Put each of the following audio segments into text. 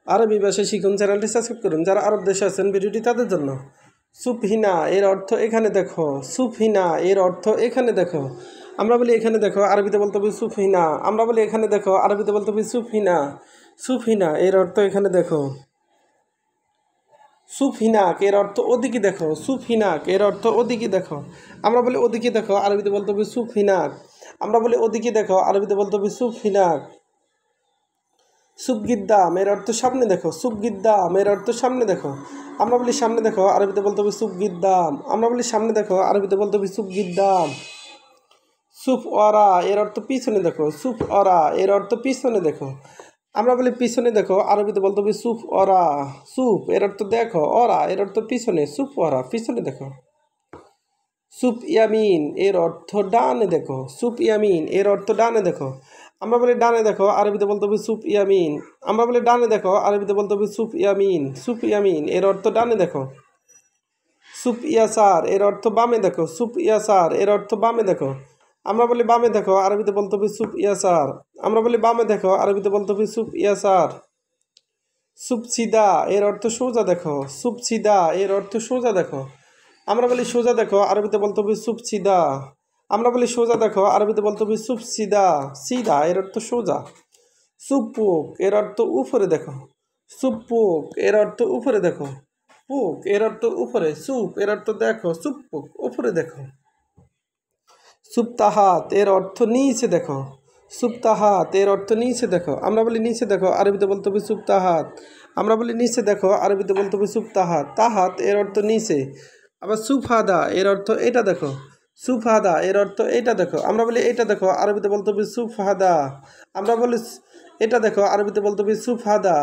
আরবি ভাষা শিখুন চ্যানেলটি সাবস্ক্রাইব করুন। যারা আরব দেশে আছেন ভিডিওটি তাদের জন্য। সুফহিনা এর অর্থ এখানে দেখো। সুফহিনা এর অর্থ এখানে দেখো। আমরা বলি এখানে দেখো, আরবিতে বলতে হবে সুফহিনা। আমরা বলি এখানে দেখো, আরবিতে বলতে হবে সুফহিনা। সুফহিনা এর অর্থ এখানে দেখো। সুফহিনাক এর অর্থ ওদিকে দেখো। সুফহিনাক এর অর্থ ওদিকে দেখো। আমরা বলি ওদিকে দেখো, আরবিতে বলতে হবে সুফহিনাক। আমরা বলি ওদিকে দেখো, আরবিতে বলতে হবে সুফহিনাক। সুবগিদ্দাম এর অর্থ সামনে দেখো। সুবগিদ্দাম এর অর্থ সামনে দেখো। আমরা বলি সামনে দেখো, আরবিতে বলতে হবে সুবগিদ্দাম। আমরা বলি সামনে দেখো, আরবিতে বলতে হবে সুবগিদ্দাম। সুফ অরা এর অর্থ পিছনে দেখো। সুফ অরা এর অর্থ পিছনে দেখো। আমরা বলি পিছনে দেখো, আরবিতে বলতে হবে সুফ অরা। সুফ এর অর্থ দেখো, অরা এর অর্থ পিছনে। সুফ অরা পিছনে দেখো। সুপ ইয়ামিন এর অর্থ ডানে দেখো। সুপ ইয়ামিন এর অর্থ ডানে দেখো। আমরা বলি ডানে দেখো, আরবিতে বলতে হবে সুপ ইয়ামিন। আমরা বলি ডানে দেখো, আরবিতে বলতে হবে সুপ ইয়ামিন। সুপ ইয়ামিন এর অর্থ ডানে দেখো। সুপ ইয়াসার এর অর্থ বামে দেখো। সুপ ইয়াসার এর অর্থ বামে দেখো। আমরা বলি বামে দেখো, আরবিতে বলতে হবে সুপ ইয়াসার। আমরা বলি বামে দেখো, আরবিতে বলতে হবে সুপ ইয়াসার। সুপসিদা এর অর্থ সোজা দেখো। সুপসিদা এর অর্থ সোজা দেখো। আমরা বলি সোজা দেখো, আরবিতে বলতে হবে সুপসিদা। আমরা বলি সোজা দেখো, আরবিতে বলতে হবে সুপসিদা। সিদা এর অর্থ সোজা। সুপুক এর অর্থ উপরে দেখো। সুপুক এর অর্থ উপরে দেখো। পুক এর অর্থ উপরে। সুপ এর অর্থ দেখো। সুপুক উপরে দেখো। সুপ্তাহাত এর অর্থ নিচে দেখো। সুপ্তাহাত এর অর্থ নিচে দেখো। আমরা বলি নিচে দেখো, আরবিতে বলতে হবে সুপ্তাহাত। আমরা বলি নিচে দেখো, আরবিতে বলতে হবে সুপ্তাহাত। তাহাত এর অর্থ নিচে। আবার সুফাদা এর অর্থ এটা দেখো। সুফাদা এর অর্থ এটা দেখো। আমরা বলি এটা দেখো, আরবিতে বলতে হবে সুফাদা। আমরা বলি এটা দেখো, আরবিতে বলতে হবে সুফাদা।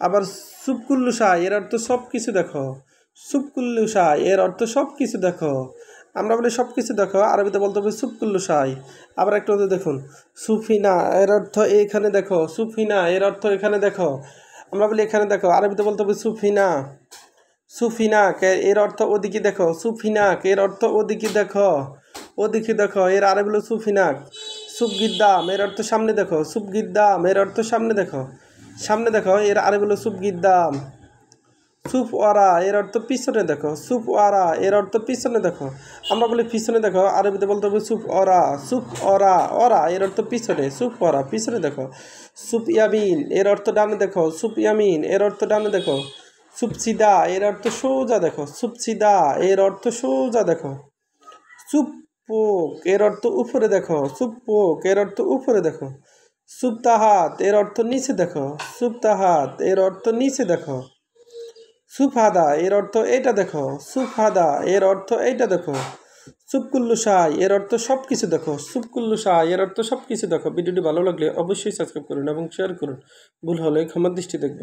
আবার সুপকুল্লুসাই এর অর্থ সব কিছু দেখো। সুপকুল্লুসাই এর অর্থ সব কিছু দেখো। আমরা বলি সব কিছু দেখো, আরবিতে বলতে হবে সুপকুল্লুসাই। আবার একটু দেখুন, সুফিনা এর অর্থ এখানে দেখো। সুফিনা এর অর্থ এখানে দেখো। আমরা বলি এখানে দেখো, আরবিতে বলতে হবে সুফিনা। সুফিনাক এর অর্থ ওদিকে দেখো। সুফিনাক এর অর্থ ওদিকে দেখো। ওদিকে দেখো এর আরবি হলো সুফিনাক। সুবগিদ্দাম এর অর্থ সামনে দেখো। সুবগিদ্দাম এর অর্থ সামনে দেখো। সামনে দেখো এর আরবি হলো সুবগিদ্দাম। সুপ ওয়ারা এর অর্থ পিছনে দেখো। সুপ ওয়ারা এর অর্থ পিছনে দেখো। আমরা বলি পিছনে দেখো, আরবিতে বলতে হবে সুপ ওরা। সুপ ওরা ওরা এর অর্থ পিছনে। সুপ ওরা পিছনে দেখো। সুপ ইয়ামিন এর অর্থ ডানে দেখো। সুপ ইয়ামিন এর অর্থ ডানে দেখো। সুপসিদা এর অর্থ সোজা দেখো। সুপসিদা এর অর্থ সোজা দেখো। সুপোক এর অর্থ উপরে দেখো। সুপোক এর অর্থ উপরে দেখো। সুপ্তাহাত এর অর্থ নিচে দেখো। সুপ্তাহাত এর অর্থ নিচে দেখো। সুফাদা এর অর্থ এটা দেখো। সুফাদা এর অর্থ এইটা দেখো। সুপকুল্লুসাই এর অর্থ সব কিছু দেখো। সুপকুল্লুসাই এর অর্থ সব কিছু দেখো। ভিডিওটি ভালো লাগলে অবশ্যই সাবস্ক্রাইব করুন এবং শেয়ার করুন। ভুল হলে ক্ষমার দৃষ্টি দেখবেন।